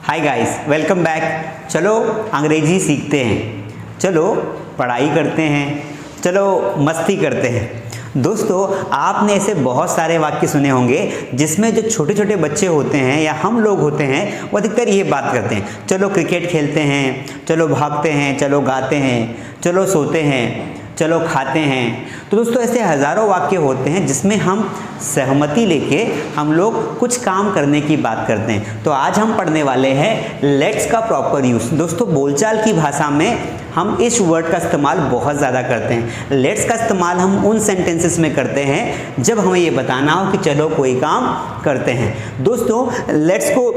Hi guys, welcome back. चलो अंग्रेजी सीखते हैं, चलो पढ़ाई करते हैं, चलो मस्ती करते हैं। दोस्तों, आपने ऐसे बहुत सारे वाक्य सुने होंगे जिसमें जो छोटे छोटे बच्चे होते हैं या हम लोग होते हैं वो अधिकतर ये बात करते हैं, चलो क्रिकेट खेलते हैं, चलो भागते हैं, चलो गाते हैं, चलो सोते हैं, चलो खाते हैं। तो दोस्तों, ऐसे हज़ारों वाक्य होते हैं जिसमें हम सहमति लेके हम लोग कुछ काम करने की बात करते हैं। तो आज हम पढ़ने वाले हैं लेट्स का प्रॉपर यूज़। दोस्तों, बोलचाल की भाषा में हम इस वर्ड का इस्तेमाल बहुत ज़्यादा करते हैं। लेट्स का इस्तेमाल हम उन सेंटेंसेस में करते हैं जब हमें ये बताना हो कि चलो कोई काम करते हैं। दोस्तों, लेट्स को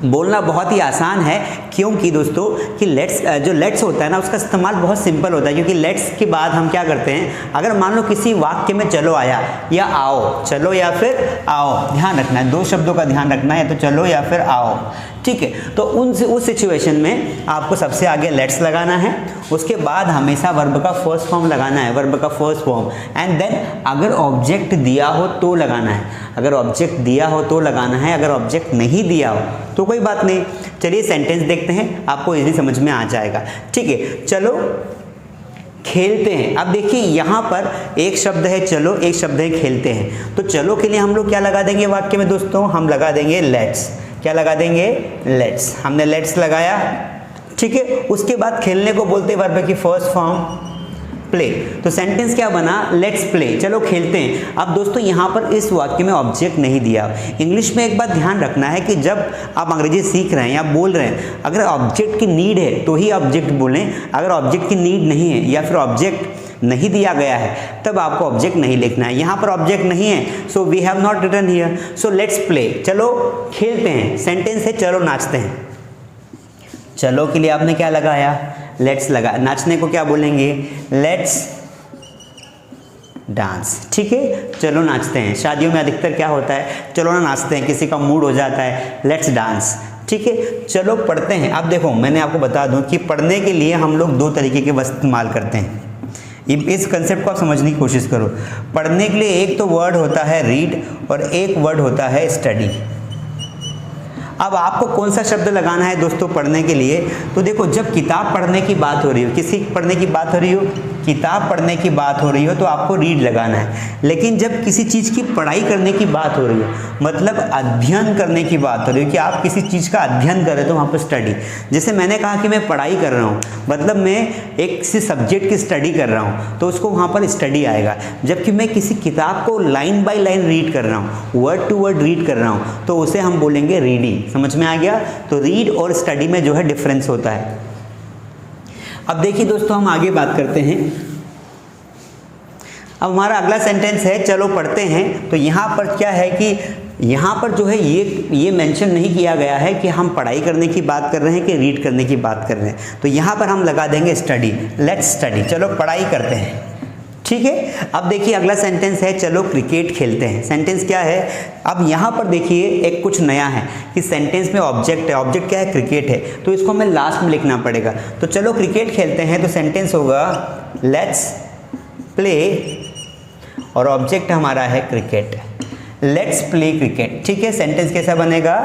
बोलना बहुत ही आसान है, क्योंकि दोस्तों कि लेट्स होता है ना, उसका इस्तेमाल बहुत सिंपल होता है। क्योंकि लेट्स के बाद हम क्या करते हैं, अगर मान लो किसी वाक्य में चलो आया या आओ, चलो या फिर आओ, ध्यान रखना है, दो शब्दों का ध्यान रखना है, या तो चलो या फिर आओ, ठीक है। तो उस सिचुएशन में आपको सबसे आगे लेट्स लगाना है, उसके बाद हमेशा वर्ब का फर्स्ट फॉर्म लगाना है, वर्ब का फर्स्ट फॉर्म, एंड देन अगर ऑब्जेक्ट दिया हो तो लगाना है, अगर ऑब्जेक्ट दिया हो तो लगाना है, अगर ऑब्जेक्ट नहीं दिया हो तो कोई बात नहीं। चलिए सेंटेंस देखते हैं, आपको इजीली समझ में आ जाएगा, ठीक है। चलो खेलते हैं। अब देखिए यहाँ पर एक शब्द है चलो, एक शब्द है खेलते हैं। तो चलो के लिए हम लोग क्या लगा देंगे वाक्य में दोस्तों, हम लगा देंगे लेट्स। क्या लगा देंगे? लेट्स। हमने लेट्स लगाया, ठीक है। उसके बाद खेलने को बोलते वर्ब की फर्स्ट फॉर्म प्ले। तो सेंटेंस क्या बना? लेट्स प्ले, चलो खेलते हैं। अब दोस्तों यहाँ पर इस वाक्य में ऑब्जेक्ट नहीं दिया। इंग्लिश में एक बात ध्यान रखना है कि जब आप अंग्रेजी सीख रहे हैं या बोल रहे हैं, अगर ऑब्जेक्ट की नीड है तो ही ऑब्जेक्ट बोलें, अगर ऑब्जेक्ट की नीड नहीं है या फिर ऑब्जेक्ट नहीं दिया गया है तब आपको ऑब्जेक्ट नहीं लिखना है। यहाँ पर ऑब्जेक्ट नहीं है, so we have not written here, so let's play, चलो खेलते हैं। सेंटेंस है चलो नाचते हैं। चलो के लिए आपने क्या लगाया? लेट्स लगा। नाचने को क्या बोलेंगे? लेट्स डांस, ठीक है। चलो नाचते हैं। शादियों में अधिकतर क्या होता है, चलो ना नाचते हैं, किसी का मूड हो जाता है, लेट्स डांस, ठीक है। चलो पढ़ते हैं। अब देखो, मैंने आपको बता दूं कि पढ़ने के लिए हम लोग दो तरीके के वक्त इस्तेमाल करते हैं। इस कंसेप्ट को आप समझने की कोशिश करो। पढ़ने के लिए एक तो वर्ड होता है रीड और एक वर्ड होता है स्टडी। अब आपको कौन सा शब्द लगाना है दोस्तों पढ़ने के लिए? तो देखो, जब किताब पढ़ने की बात हो रही हो, किसी पढ़ने की बात हो रही हो, किताब पढ़ने की बात हो रही हो तो आपको रीड लगाना है। लेकिन जब किसी चीज़ की पढ़ाई करने की बात हो रही हो, मतलब अध्ययन करने की बात हो रही हो कि आप किसी चीज़ का अध्ययन कर रहे हो, तो वहाँ पर स्टडी। जैसे मैंने कहा कि मैं पढ़ाई कर रहा हूँ, मतलब मैं एक किसी सब्जेक्ट की स्टडी कर रहा हूँ, तो उसको वहाँ पर स्टडी आएगा। जबकि मैं किसी किताब को लाइन बाय लाइन रीड कर रहा हूँ, वर्ड टू वर्ड रीड कर रहा हूँ, तो उसे हम बोलेंगे रीडिंग। समझ में आ गया? तो रीड और स्टडी में जो है डिफरेंस होता है। अब देखिए दोस्तों, हम आगे बात करते हैं। अब हमारा अगला सेंटेंस है चलो पढ़ते हैं। तो यहाँ पर क्या है कि यहाँ पर जो है ये मेंशन नहीं किया गया है कि हम पढ़ाई करने की बात कर रहे हैं कि रीड करने की बात कर रहे हैं। तो यहाँ पर हम लगा देंगे स्टडी, लेट्स स्टडी, चलो पढ़ाई करते हैं, ठीक है। अब देखिए अगला सेंटेंस है चलो क्रिकेट खेलते हैं। सेंटेंस क्या है? अब यहाँ पर देखिए एक कुछ नया है कि सेंटेंस में ऑब्जेक्ट है। ऑब्जेक्ट क्या है? क्रिकेट है, तो इसको हमें लास्ट में लिखना पड़ेगा। तो चलो क्रिकेट खेलते हैं, तो सेंटेंस होगा लेट्स प्ले और ऑब्जेक्ट हमारा है क्रिकेट, लेट्स प्ले क्रिकेट, ठीक है। सेंटेंस कैसा बनेगा?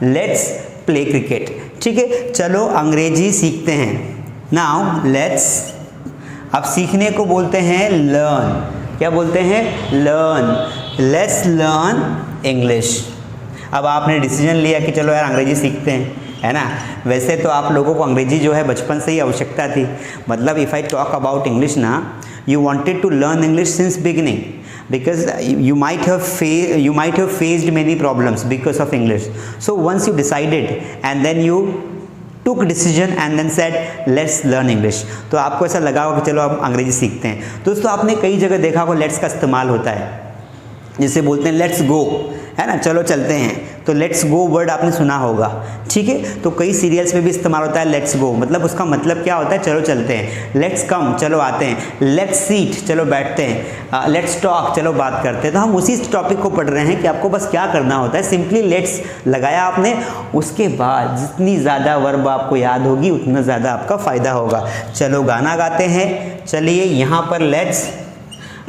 लेट्स प्ले क्रिकेट, ठीक है। चलो अंग्रेजी सीखते हैं। नाउ लेट्स, अब सीखने को बोलते हैं लर्न। क्या बोलते हैं? लर्न। Let's learn English. अब आपने डिसीजन लिया कि चलो यार अंग्रेजी सीखते हैं, है ना। वैसे तो आप लोगों को अंग्रेजी जो है बचपन से ही आवश्यकता थी। मतलब if I talk about English ना, you wanted to learn English since beginning, because you might have faced many problems because of English. So once you decided and then you took decision and then said let's learn English, तो आपको ऐसा लगा होगा कि चलो अब अंग्रेजी सीखते हैं। दोस्तों, आपने कई जगह देखा होगा लेट्स का इस्तेमाल होता है। जैसे बोलते हैं लेट्स गो, है ना, चलो चलते हैं, तो लेट्स गो वर्ड आपने सुना होगा, ठीक है। तो कई सीरियल्स में भी इस्तेमाल होता है लेट्स गो, मतलब उसका मतलब क्या होता है? चलो चलते हैं। लेट्स कम, चलो आते हैं। लेट्स सीट, चलो बैठते हैं। लेट्स टॉक, चलो बात करते हैं। तो हम उसी टॉपिक को पढ़ रहे हैं कि आपको बस क्या करना होता है, सिंपली लेट्स लगाया आपने, उसके बाद जितनी ज़्यादा वर्ब आपको याद होगी उतना ज़्यादा आपका फ़ायदा होगा। चलो गाना गाते हैं। चलिए यहाँ पर लेट्स,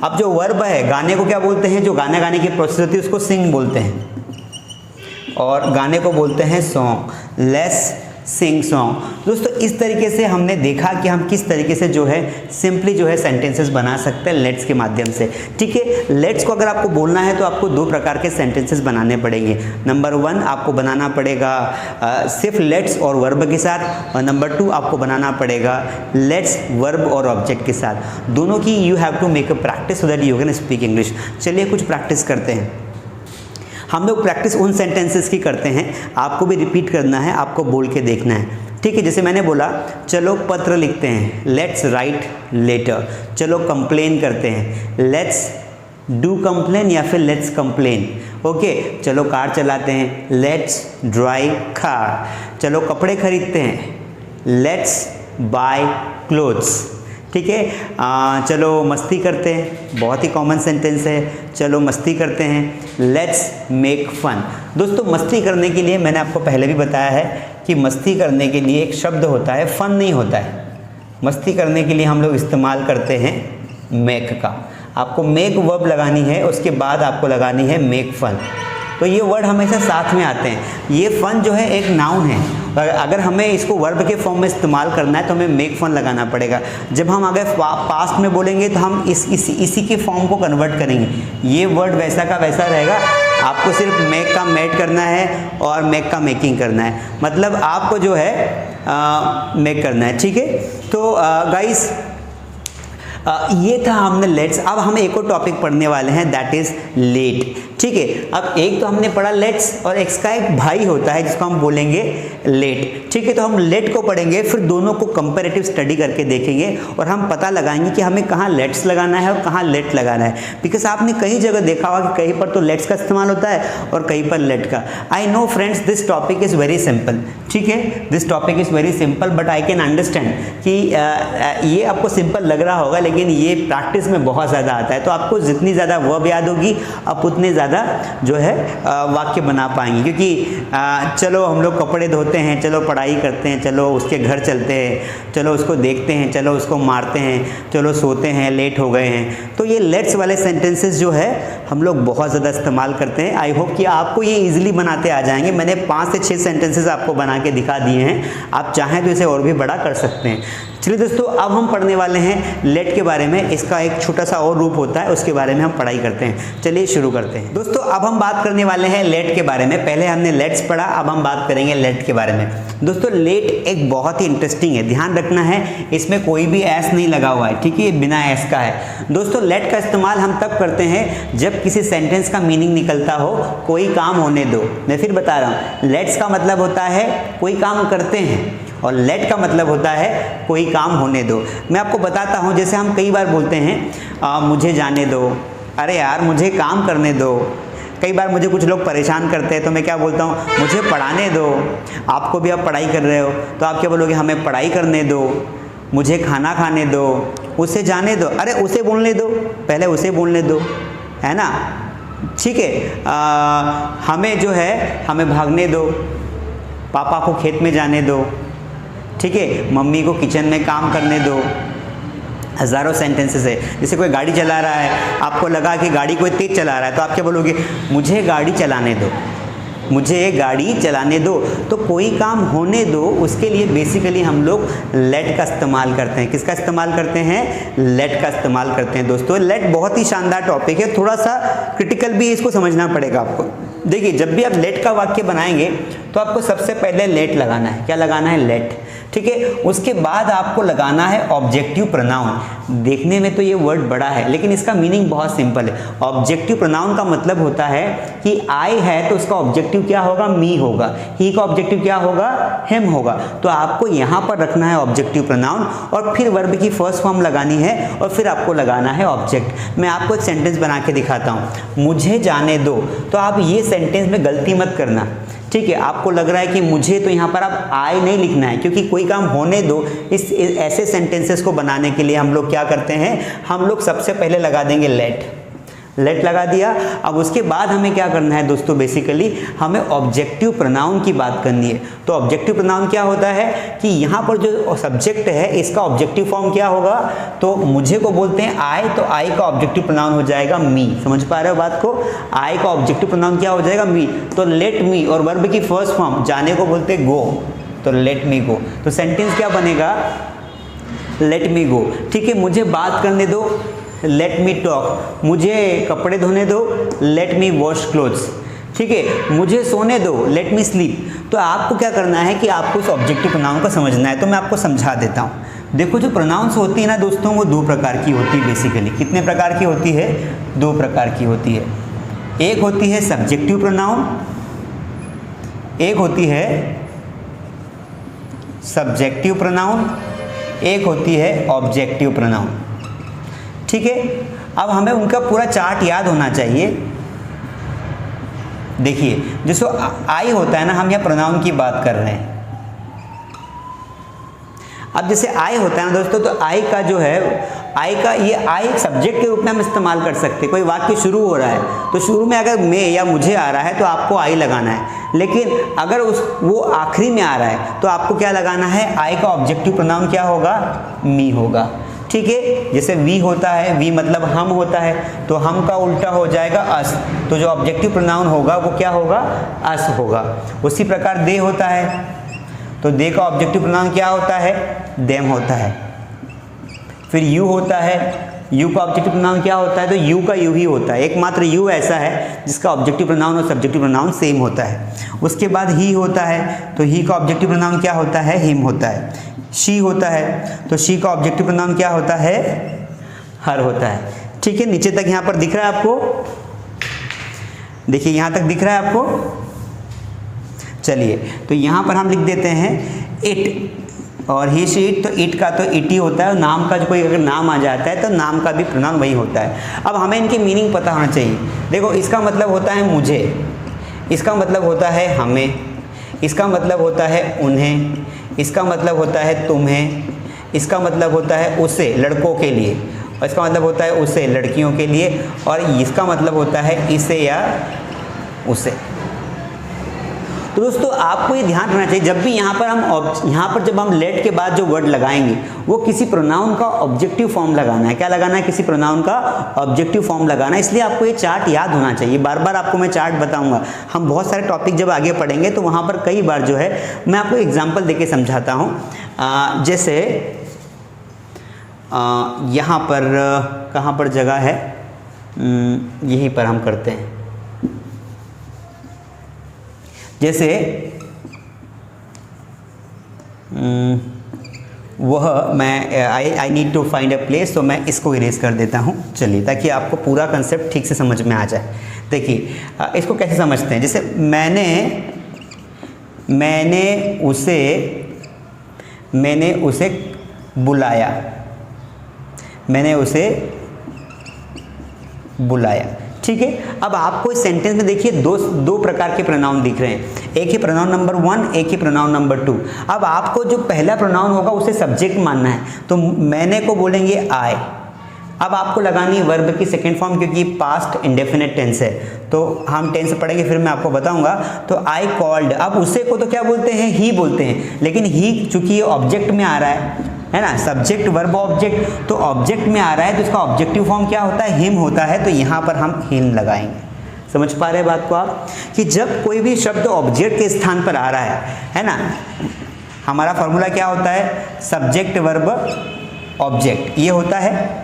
अब जो वर्ब है गाने को क्या बोलते हैं? जो गाना गाने की प्रोसेस होती है उसको सिंग बोलते हैं। और गाने को बोलते हैं सॉन्ग, लेट्स सिंग सॉन्ग। दोस्तों इस तरीके से हमने देखा कि हम किस तरीके से जो है सिंपली जो है सेंटेंसेस बना सकते हैं लेट्स के माध्यम से। ठीक है, लेट्स को अगर आपको बोलना है तो आपको दो प्रकार के सेंटेंसेस बनाने पड़ेंगे। नंबर 1 आपको बनाना पड़ेगा सिर्फ लेट्स और वर्ब के साथ, और नंबर 2 आपको बनाना पड़ेगा लेट्स वर्ब और ऑब्जेक्ट के साथ। दोनों की you have to make a practice so that you can speak English. चलिए कुछ प्रैक्टिस करते हैं। हम लोग प्रैक्टिस उन सेंटेंसेस की करते हैं, आपको भी रिपीट करना है, आपको बोल के देखना है। ठीक है, जैसे मैंने बोला चलो पत्र लिखते हैं, लेट्स राइट लेटर। चलो कंप्लेन करते हैं, लेट्स डू कंप्लेन या फिर लेट्स कंप्लेन। ओके, चलो कार चलाते हैं, लेट्स ड्राइव कार। चलो कपड़े खरीदते हैं, लेट्स बाय क्लोथ्स। ठीक है, चलो मस्ती करते हैं, बहुत ही कॉमन सेंटेंस है, चलो मस्ती करते हैं, लेट्स मेक फन। दोस्तों मस्ती करने के लिए मैंने आपको पहले भी बताया है कि मस्ती करने के लिए एक शब्द होता है, फन नहीं होता है। मस्ती करने के लिए हम लोग इस्तेमाल करते हैं मेक का। आपको मेक वर्ब लगानी है, उसके बाद आपको लगानी है मेक फन। तो ये वर्ड हमेशा साथ में आते हैं। ये फन जो है एक नाउन है, और अगर हमें इसको वर्ब के फॉर्म में इस्तेमाल करना है तो हमें मेक फन लगाना पड़ेगा। जब हम अगर पास्ट में बोलेंगे तो हम इसी के फॉर्म को कन्वर्ट करेंगे। ये वर्ड वैसा का वैसा रहेगा, आपको सिर्फ मेक का मेड करना है और मेक का मेकिंग करना है, मतलब आपको जो है मेक करना है। ठीक है, तो गाइस ये था हमने लेट्स। अब हम एक और टॉपिक पढ़ने वाले हैं, दैट इज लेट। ठीक है, अब एक तो हमने पढ़ा लेट्स और इसका एक भाई होता है जिसको हम बोलेंगे लेट। ठीक है, तो हम लेट को पढ़ेंगे, फिर दोनों को कंपैरेटिव स्टडी करके देखेंगे और हम पता लगाएंगे कि हमें कहाँ लेट्स लगाना है और कहाँ लेट लगाना है। बिकॉज आपने कई जगह देखा होगा कि कहीं पर तो लेट्स का इस्तेमाल होता है और कहीं पर लेट का। I know friends, this topic is very simple. ठीक है, this topic is very simple, but I can understand कि ये आपको सिंपल लग रहा होगा, लेकिन ये प्रैक्टिस में बहुत ज़्यादा आता है। तो आपको जितनी ज़्यादा वर्ब याद होगी आप उतने ज़्यादा जो है वाक्य बना पाएंगे। क्योंकि चलो हम लोग कपड़े धोते हैं, चलो पढ़ाई करते हैं, चलो उसके घर चलते हैं, चलो उसको देखते हैं, चलो उसको मारते हैं, चलो सोते हैं, लेट हो गए हैं। तो ये लेट्स वाले सेंटेंसेस जो है हम लोग बहुत ज़्यादा इस्तेमाल करते हैं। आई होप कि आपको ये ईजिली बनाते आ जाएंगे। मैंने 5 से 6 सेंटेंसेस आपको बना के दिखा दिए हैं, आप चाहें तो इसे और भी बड़ा कर सकते हैं। चलिए दोस्तों, अब हम पढ़ने वाले हैं लेट के बारे में। इसका एक छोटा सा और रूप होता है, उसके बारे में हम पढ़ाई करते हैं। चलिए शुरू करते हैं। दोस्तों अब हम बात करने वाले हैं लेट के बारे में। पहले हमने लेट्स पढ़ा, अब हम बात करेंगे लेट के बारे में। दोस्तों लेट एक बहुत ही इंटरेस्टिंग है, ध्यान रखना है, इसमें कोई भी एस नहीं लगा हुआ है। ठीक है, बिना एस का है। दोस्तों लेट का इस्तेमाल हम तब करते हैं जब किसी सेंटेंस का मीनिंग निकलता हो, कोई काम होने दो। मैं फिर बता रहा हूँ, लेट्स का मतलब होता है कोई काम करते हैं और लेट का मतलब होता है कोई काम होने दो। मैं आपको बताता हूँ, जैसे हम कई बार बोलते हैं मुझे जाने दो, अरे यार मुझे काम करने दो। कई बार मुझे कुछ लोग परेशान करते हैं तो मैं क्या बोलता हूँ, मुझे पढ़ाने दो। आपको भी आप पढ़ाई कर रहे हो तो आप क्या बोलोगे, हमें पढ़ाई करने दो, मुझे खाना खाने दो, उसे जाने दो। अरे उसे बोलने दो, पहले उसे बोलने दो, है ना। ठीक है, हमें जो है हमें भागने दो, पापा को खेत में जाने दो। ठीक है, मम्मी को किचन में काम करने दो। हज़ारों सेंटेंसेस है। जैसे कोई गाड़ी चला रहा है, आपको लगा कि गाड़ी कोई तेज़ चला रहा है तो आप क्या बोलोगे, मुझे गाड़ी चलाने दो, मुझे गाड़ी चलाने दो। तो कोई काम होने दो, उसके लिए बेसिकली हम लोग लेट का इस्तेमाल करते हैं। किसका इस्तेमाल करते हैं, लेट का इस्तेमाल करते हैं। दोस्तों लेट बहुत ही शानदार टॉपिक है, थोड़ा सा क्रिटिकल भी है, इसको समझना पड़ेगा आपको। देखिए जब भी आप लेट का वाक्य बनाएंगे तो आपको सबसे पहले लेट लगाना है। क्या लगाना है, लेट। ठीक है, उसके बाद आपको लगाना है ऑब्जेक्टिव प्रोनाउन। देखने में तो ये वर्ड बड़ा है लेकिन इसका मीनिंग बहुत सिंपल है। ऑब्जेक्टिव प्रोनाउन का मतलब होता है कि आई है तो उसका ऑब्जेक्टिव क्या होगा, मी होगा। ही का ऑब्जेक्टिव क्या होगा, हिम होगा। तो आपको यहाँ पर रखना है ऑब्जेक्टिव प्रोनाउन और फिर वर्ब की फर्स्ट फॉर्म लगानी है और फिर आपको लगाना है ऑब्जेक्ट। मैं आपको एक सेंटेंस बना के दिखाता हूँ, मुझे जाने दो। तो आप ये सेंटेंस में गलती मत करना। ठीक है, आपको लग रहा है कि मुझे, तो यहाँ पर आप आई नहीं लिखना है क्योंकि कोई काम होने दो। इस ऐसे सेंटेंसेस को बनाने के लिए हम लोग क्या करते हैं, हम लोग सबसे पहले लगा देंगे लेट। लेट लगा दिया। अब उसके बाद हमें क्या करना है दोस्तों, बेसिकली हमें ऑब्जेक्टिव प्रोनाउन की बात करनी है। तो ऑब्जेक्टिव प्रोनाउन क्या होता है कि यहाँ पर जो सब्जेक्ट है इसका ऑब्जेक्टिव फॉर्म क्या होगा, तो मुझे को बोलते हैं आई, तो आई का ऑब्जेक्टिव प्रोनाउन हो जाएगा मी। समझ पा रहे हो बात को, आई का ऑब्जेक्टिव प्रोनाउन क्या हो जाएगा, मी। तो लेट मी, और वर्ब की फर्स्ट फॉर्म जाने को बोलते हैं गो, तो लेट मी गो। तो सेंटेंस क्या बनेगा, लेट मी गो। ठीक है, मुझे बात करने दो, लेट मी टॉक। मुझे कपड़े धोने दो, लेट मी वॉश क्लोथ्स। ठीक है, मुझे सोने दो, लेट मी स्लीप। तो आपको क्या करना है कि आपको इस ऑब्जेक्टिव प्रोनाउन को समझना है। तो मैं आपको समझा देता हूँ। देखो, जो प्रोनाउंस होती है ना दोस्तों, वो 2 प्रकार की होती है बेसिकली। कितने प्रकार की होती है, 2 प्रकार की होती है। एक होती है सब्जेक्टिव प्रोनाउन, एक होती है सब्जेक्टिव प्रोनाउन, एक होती है ऑब्जेक्टिव प्रोनाउन। ठीक है, अब हमें उनका पूरा चार्ट याद होना चाहिए। देखिए, जिसको आई होता है ना, हम यहाँ प्रोनाउन की बात कर रहे हैं। अब जैसे आई होता है ना दोस्तों, तो आई का जो है, आई का ये आई एक सब्जेक्ट के रूप में हम इस्तेमाल कर सकते हैं। कोई वाक्य शुरू हो रहा है तो शुरू में अगर मैं या मुझे आ रहा है तो आपको आई लगाना है, लेकिन अगर वो आखिरी में आ रहा है तो आपको क्या लगाना है, आई का ऑब्जेक्टिव प्रोनाउन क्या होगा, मी होगा। ठीक है, जैसे वी होता है, वी मतलब हम होता है, तो हम का उल्टा हो जाएगा अस, तो जो ऑब्जेक्टिव प्रोनाउन होगा वो क्या होगा, अस होगा। उसी प्रकार दे होता है, तो दे का ऑब्जेक्टिव प्रोनाउन क्या होता है, देम होता है। फिर यू होता है, यू का ऑब्जेक्टिव प्रोनाउन क्या होता है, तो यू का यू ही होता है। एकमात्र यू ऐसा है जिसका ऑब्जेक्टिव प्रोनाउन और सब्जेक्टिव प्रोनाउन सेम होता है। उसके बाद ही होता है, तो ही का ऑब्जेक्टिव प्रोनाउन क्या होता है, हिम होता है। शी होता है, तो शी का ऑब्जेक्टिव प्रोनाउन क्या होता है, हर होता है। ठीक है, नीचे तक यहाँ पर दिख रहा है आपको, देखिए यहाँ तक दिख रहा है आपको। चलिए, तो यहाँ पर हम लिख देते हैं इट, और ही शी इट, तो इट का तो इट ही होता है। नाम का जो कोई अगर नाम आ जाता है तो नाम का भी प्रोनाउन वही होता है। अब हमें इनकी मीनिंग पता होना चाहिए। देखो, इसका मतलब होता है मुझे, इसका मतलब होता है हमें, इसका मतलब होता है उन्हें, इसका मतलब होता है तुम्हें, इसका मतलब होता है उसे, लड़कों के लिए, और इसका मतलब होता है उसे, लड़कियों के लिए, और इसका मतलब होता है इसे या उसे। तो दोस्तों, आपको ये ध्यान रखना चाहिए, जब भी यहाँ पर जब हम लेट के बाद जो वर्ड लगाएंगे वो किसी प्रोनाउन का ऑब्जेक्टिव फॉर्म लगाना है। क्या लगाना है, किसी प्रोनाउन का ऑब्जेक्टिव फॉर्म लगाना है। इसलिए आपको ये चार्ट याद होना चाहिए। बार बार आपको मैं चार्ट बताऊंगा। हम बहुत सारे टॉपिक जब आगे पढ़ेंगे तो वहाँ पर कई बार जो है मैं आपको एग्जाम्पल देके समझाता हूँ। जैसे यहाँ पर कहाँ पर जगह है, यहीं पर हम करते हैं। जैसे वह, मैं I need to find a place, तो मैं इसको इरेज कर देता हूँ। चलिए, ताकि आपको पूरा कंसेप्ट ठीक से समझ में आ जाए। देखिए, इसको कैसे समझते हैं, जैसे मैंने उसे बुलाया, मैंने उसे बुलाया। ठीक है, अब आपको इस सेंटेंस में देखिए दो प्रकार के प्रोनाउन दिख रहे हैं। एक ही प्रोनाउन नंबर 1, एक ही प्रोनाउन नंबर 2। अब आपको जो पहला प्रोनाउन होगा उसे सब्जेक्ट मानना है, तो मैंने को बोलेंगे आई। अब आपको लगानी है वर्ब की सेकेंड फॉर्म, क्योंकि पास्ट इंडेफिनिट टेंस है, तो हम टेंस पढ़ेंगे फिर मैं आपको बताऊंगा। तो आई कॉल्ड, अब उसे को तो क्या बोलते हैं, ही बोलते हैं, लेकिन ही चूंकि ये ऑब्जेक्ट में आ रहा है ना, सब्जेक्ट वर्ब ऑब्जेक्ट, तो ऑब्जेक्ट में आ रहा है तो इसका ऑब्जेक्टिव फॉर्म क्या होता है, हिम होता है। तो यहाँ पर हम हिम लगाएंगे। समझ पा रहे हैं बात को आप, कि जब कोई भी शब्द ऑब्जेक्ट के स्थान पर आ रहा है ना, हमारा फॉर्मूला क्या होता है, सब्जेक्ट वर्ब ऑब्जेक्ट, ये होता है।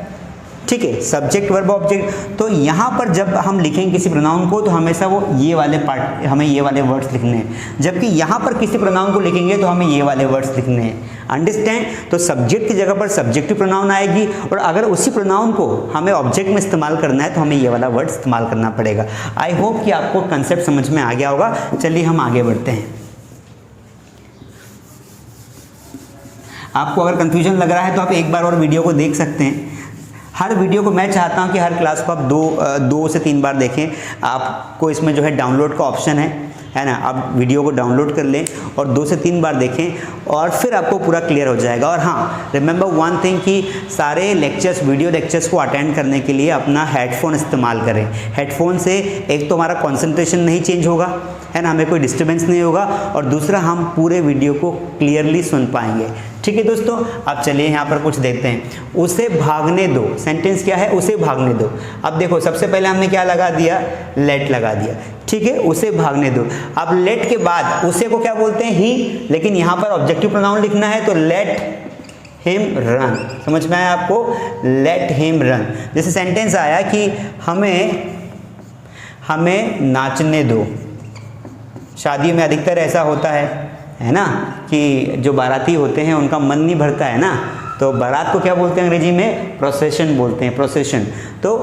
ठीक है, सब्जेक्ट वर्ब ऑब्जेक्ट। तो यहाँ पर जब हम लिखेंगे किसी प्रोनाउन को तो हमेशा वो ये वाले पार्ट, हमें ये वाले वर्ड्स लिखने हैं, जबकि यहाँ पर किसी प्रोनाउन को लिखेंगे तो हमें ये वाले वर्ड्स लिखने हैं। अंडरस्टैंड? तो सब्जेक्ट की जगह पर सब्जेक्टिव प्रोनाउन आएगी, और अगर उसी प्रोनाउन को हमें ऑब्जेक्ट में इस्तेमाल करना है तो हमें ये वाला वर्ड इस्तेमाल करना पड़ेगा। आई होप कि आपको कंसेप्ट समझ में आ गया होगा। चलिए हम आगे बढ़ते हैं। आपको अगर कंफ्यूजन लग रहा है तो आप एक बार और वीडियो को देख सकते हैं। हर वीडियो को मैं चाहता हूं कि हर क्लास को आप 2 से 3 बार देखें। आपको इसमें जो है डाउनलोड का ऑप्शन है है ना। आप वीडियो को डाउनलोड कर लें और 2 से 3 बार देखें और फिर आपको पूरा क्लियर हो जाएगा। और हाँ, रिमेंबर वन थिंग कि सारे लेक्चर्स, वीडियो लेक्चर्स को अटेंड करने के लिए अपना हेडफोन इस्तेमाल करें। हेडफोन से एक तो हमारा कंसंट्रेशन नहीं चेंज होगा, है ना, हमें कोई डिस्टर्बेंस नहीं होगा, और दूसरा हम पूरे वीडियो को क्लियरली सुन पाएंगे। ठीक है दोस्तों, अब चलिए यहाँ पर कुछ देखते हैं। उसे भागने दो, सेंटेंस क्या है, उसे भागने दो। अब देखो सबसे पहले हमने क्या लगा दिया, लेट लगा दिया। ठीक है, उसे भागने दो। अब लेट के बाद उसे को क्या बोलते हैं, ही, लेकिन यहाँ पर ऑब्जेक्टिव प्रोनाउन लिखना है तो लेट हिम रन। समझ में आया आपको, लेट हिम रन। जैसे सेंटेंस आया कि हमें नाचने दो। शादी में अधिकतर ऐसा होता है ना, कि जो बाराती होते हैं उनका मन नहीं भरता है ना, तो बारात को क्या बोलते हैं अंग्रेजी में, प्रोसेशन बोलते हैं, प्रोसेशन। तो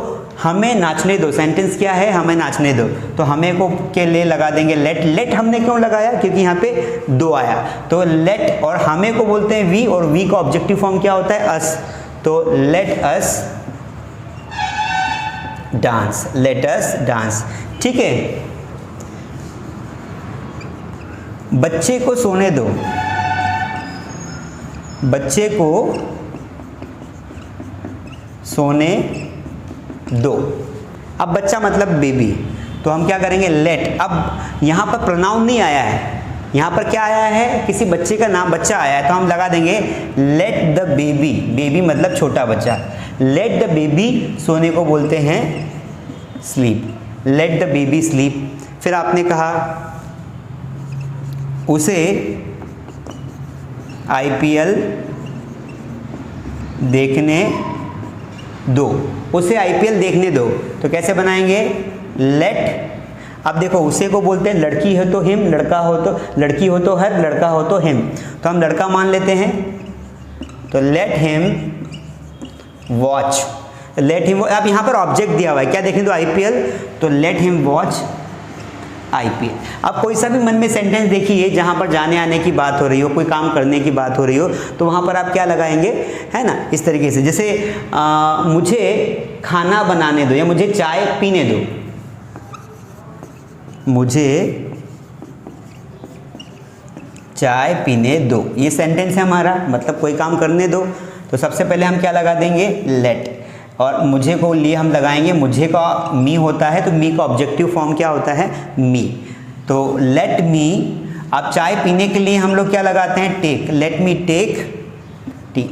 हमें नाचने दो, सेंटेंस क्या है, हमें नाचने दो, तो हमें को के लिए लगा देंगे लेट। लेट हमने क्यों लगाया, क्योंकि यहाँ पे दो आया, तो लेट, और हमें को बोलते हैं वी, और वी का ऑब्जेक्टिव फॉर्म क्या होता है, अस, तो let us dance, let us dance. ठीक है, बच्चे को सोने दो, बच्चे को सोने दो। अब बच्चा मतलब बेबी, तो हम क्या करेंगे, लेट। अब यहाँ पर प्रोनाउन नहीं आया है, यहाँ पर क्या आया है, किसी बच्चे का नाम, बच्चा आया है, तो हम लगा देंगे लेट द बेबी। बेबी मतलब छोटा बच्चा। लेट द बेबी, सोने को बोलते हैं sleep, let the baby sleep. फिर आपने कहा उसे IPL देखने दो, उसे IPL देखने दो, तो कैसे बनाएंगे, लेट। अब देखो उसे को बोलते हैं लड़की है तो हिम, लड़का हो तो लड़की, हो तो हर, लड़का हो तो हिम, तो हम लड़का मान लेते हैं, तो let him watch, let him. अब यहाँ पर ऑब्जेक्ट दिया हुआ है, क्या देखने दो, IPL, तो लेट हिम वॉच IPL। अब कोई सा भी मन में सेंटेंस देखिए जहाँ पर जाने आने की बात हो रही हो, कोई काम करने की बात हो रही हो, तो वहाँ पर आप क्या लगाएंगे, है ना, इस तरीके से। जैसे मुझे खाना बनाने दो, या मुझे चाय पीने दो, मुझे चाय पीने दो, ये सेंटेंस है हमारा, मतलब कोई काम करने दो, तो सबसे पहले हम क्या लगा देंगे, लेट। और मुझे को लिए हम लगाएंगे, मुझे का मी होता है, तो मी का ऑब्जेक्टिव फॉर्म क्या होता है, मी, तो लेट मी। अब चाय पीने के लिए हम लोग क्या लगाते हैं, take, let me take tea.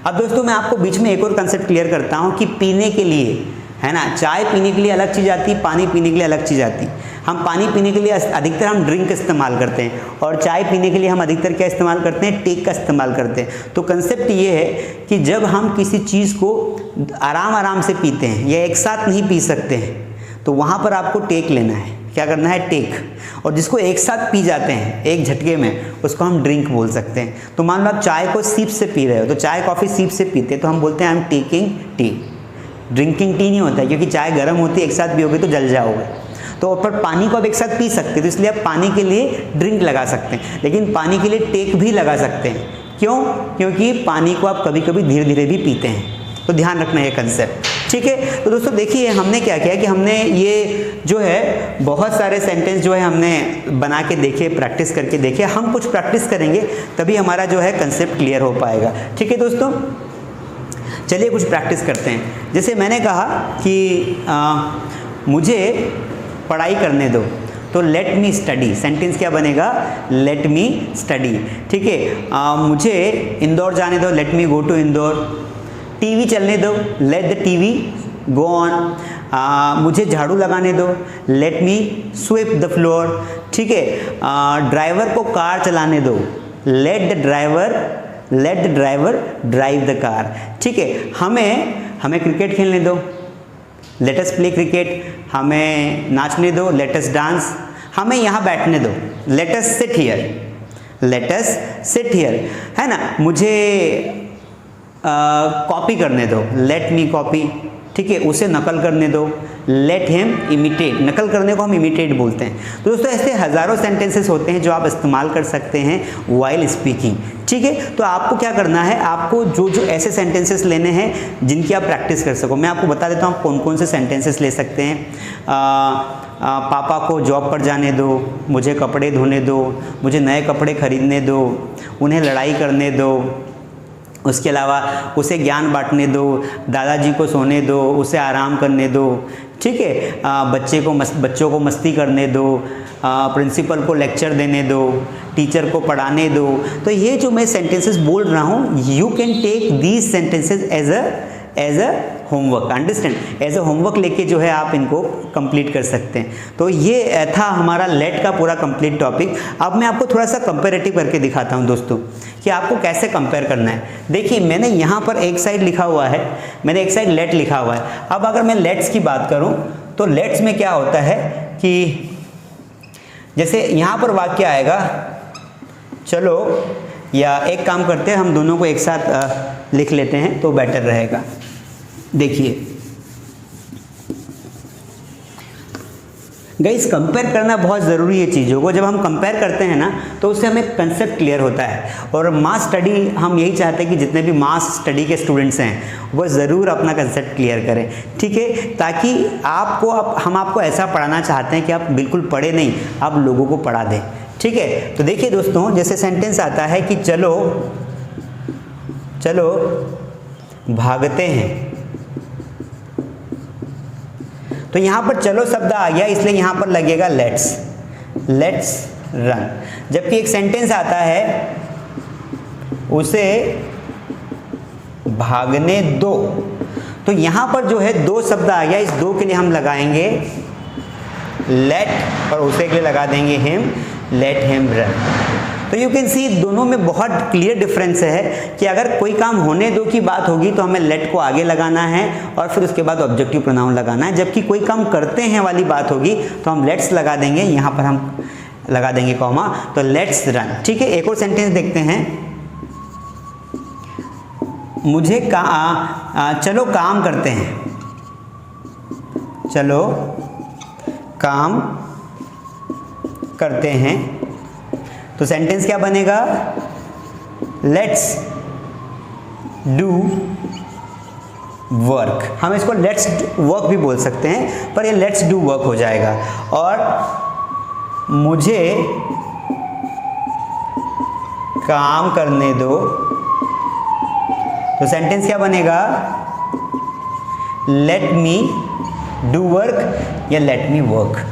अब दोस्तों मैं आपको बीच में एक और कंसेप्ट क्लियर करता हूँ कि पीने के लिए, है ना, चाय पीने के लिए अलग चीज़ आती है, पानी पीने के लिए अलग चीज़ आती है। हम पानी पीने के लिए अधिकतर हम ड्रिंक इस्तेमाल करते हैं, और चाय पीने के लिए हम अधिकतर क्या इस्तेमाल करते हैं, टेक का इस्तेमाल करते हैं। तो कंसेप्ट ये है कि जब हम किसी चीज़ को आराम आराम से पीते हैं या एक साथ नहीं पी सकते हैं, तो वहाँ पर आपको टेक लेना है, क्या करना है, टेक। और जिसको एक साथ पी जाते हैं एक झटके में, उसको हम ड्रिंक बोल सकते हैं। तो मान लो आप चाय को सीप से पी रहे हो, तो चाय कॉफ़ी सीप से पीते हैं, तो हम बोलते हैं I am taking tea. Drinking tea नहीं होता है, क्योंकि चाय गर्म होती है, एक साथ पियोगे तो जल जाओगे। तो पर पानी को आप एक साथ पी सकते हैं, तो इसलिए आप पानी के लिए ड्रिंक लगा सकते हैं, लेकिन पानी के लिए टेक भी लगा सकते हैं। क्यों, क्योंकि पानी को आप कभी कभी धीरे धीरे भी पीते हैं, तो ध्यान रखना है कंसेप्ट। ठीक है, तो दोस्तों देखिए हमने क्या किया कि हमने ये जो है बहुत सारे सेंटेंस जो है हमने बना के देखे, प्रैक्टिस करके देखे। हम कुछ प्रैक्टिस करेंगे तभी हमारा जो है कंसेप्ट क्लियर हो पाएगा। ठीक है दोस्तों, चलिए कुछ प्रैक्टिस करते हैं। जैसे मैंने कहा कि मुझे पढ़ाई करने दो, तो लेट मी स्टडी, सेंटेंस क्या बनेगा, लेट मी स्टडी। ठीक है, मुझे इंदौर जाने दो, let me go to Indore. TV चलने दो, let the TV go on. मुझे झाड़ू लगाने दो, let me sweep the floor. ठीक है, ड्राइवर को कार चलाने दो, let the driver drive the car. ठीक है, हमें क्रिकेट खेलने दो, लेट अस प्ले क्रिकेट। हमें नाचने दो, लेट अस डांस। हमें यहाँ बैठने दो, लेट अस सिट हियर, है ना। मुझे कॉपी करने दो, लेट मी कॉपी। ठीक है, उसे नकल करने दो, लेट हिम इमिटेट। नकल करने को हम इमिटेट बोलते हैं। तो दोस्तों ऐसे हज़ारों सेंटेंसेस होते हैं जो आप इस्तेमाल कर सकते हैं वाइल स्पीकिंग। ठीक है, तो आपको क्या करना है, आपको जो ऐसे सेंटेंसेस लेने हैं जिनकी आप प्रैक्टिस कर सको। मैं आपको बता देता हूँ कौन कौन से सेंटेंसेस ले सकते हैं। पापा को जॉब पर जाने दो, मुझे कपड़े धोने दो, मुझे नए कपड़े खरीदने दो, उन्हें लड़ाई करने दो, उसके अलावा उसे ज्ञान बांटने दो, दादाजी को सोने दो, उसे आराम करने दो, ठीक है, बच्चों को मस्ती करने दो, प्रिंसिपल को लेक्चर देने दो, टीचर को पढ़ाने दो। तो ये जो मैं सेंटेंसेस बोल रहा हूँ, you can take these sentences as a homework, understand, as a homework लेके जो है आप इनको कंप्लीट कर सकते हैं। तो ये था हमारा लेट का पूरा कंप्लीट टॉपिक। अब मैं आपको थोड़ा सा कंपेरेटिव करके दिखाता हूँ दोस्तों कि आपको कैसे कंपेयर करना है। देखिए मैंने यहाँ पर एक साइड लिखा हुआ है, मैंने एक साइड लेट लिखा हुआ है। अब अगर मैं लेट्स की बात करूँ तो लेट्स में क्या होता है कि जैसे यहाँ पर वाक्य आएगा चलो, या एक काम करते हैं हम दोनों को एक साथ लिख लेते हैं तो बेटर रहेगा। देखिए गाइस, कंपेयर करना बहुत ज़रूरी है चीज़ों को। जब हम कंपेयर करते हैं ना तो उससे हमें कंसेप्ट क्लियर होता है। और मास स्टडी हम यही चाहते हैं कि जितने भी मास स्टडी के स्टूडेंट्स हैं वो ज़रूर अपना कंसेप्ट क्लियर करें, ठीक है, ताकि हम आपको ऐसा पढ़ाना चाहते हैं कि आप बिल्कुल पढ़े नहीं, आप लोगों को पढ़ा दें, ठीक है। तो देखिए दोस्तों, जैसे सेंटेंस आता है कि चलो चलो भागते हैं, तो यहाँ पर चलो शब्द आ गया, इसलिए यहाँ पर लगेगा लेट्स रन। जबकि एक सेंटेंस आता है उसे भागने दो, तो यहाँ पर जो है दो शब्द आ गया, इस दो के लिए हम लगाएंगे लेट और उसे के लिए लगा देंगे हिम, लेट हिम रन। तो यू कैन सी दोनों में बहुत क्लियर डिफरेंस है कि अगर कोई काम होने दो की बात होगी तो हमें लेट को आगे लगाना है और फिर उसके बाद ऑब्जेक्टिव प्रोनाउन लगाना है। जबकि कोई काम करते हैं वाली बात होगी तो हम लेट्स लगा देंगे, यहाँ पर हम लगा देंगे कॉमा, तो लेट्स रन, ठीक है। एक और सेंटेंस देखते हैं, मुझे चलो काम करते हैं, चलो काम करते हैं, तो सेंटेंस क्या बनेगा, लेट्स डू वर्क। हम इसको लेट्स वर्क भी बोल सकते हैं, पर ये लेट्स डू वर्क हो जाएगा। और मुझे काम करने दो, तो सेंटेंस क्या बनेगा, लेट मी डू वर्क या लेट मी वर्क,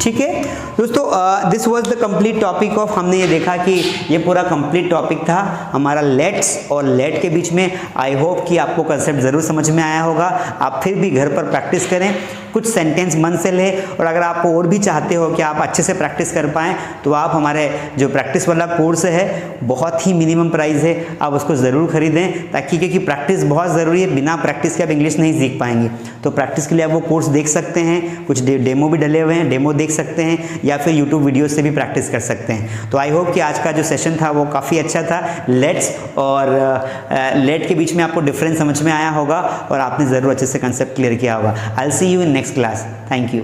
ठीक है दोस्तों। This was the complete topic of, हमने ये देखा कि ये पूरा कंप्लीट टॉपिक था हमारा लेट्स और लेट के बीच में। आई होप कि आपको कंसेप्ट ज़रूर समझ में आया होगा। आप फिर भी घर पर प्रैक्टिस करें, कुछ सेंटेंस मन से लें, और अगर आप और भी चाहते हो कि आप अच्छे से प्रैक्टिस कर पाएँ तो आप हमारे जो प्रैक्टिस वाला कोर्स है, बहुत ही मिनिमम प्राइस है, आप उसको ज़रूर खरीदें, ताकि क्योंकि प्रैक्टिस बहुत ज़रूरी है, बिना प्रैक्टिस के आप इंग्लिश नहीं सीख पाएंगे। तो प्रैक्टिस के लिए आप वो कोर्स देख सकते हैं, कुछ डेमो भी डले हुए हैं, डेमो देख सकते हैं, या फिर यूट्यूब वीडियो से भी प्रैक्टिस कर सकते हैं। तो आई होप कि आज का जो सेशन था वो काफ़ी अच्छा था। लेट्स और लेट के बीच में आपको डिफरेंस समझ में आया होगा और आपने ज़रूर अच्छे से कंसेप्ट क्लियर किया होगा। I will see you in next class. Thank you.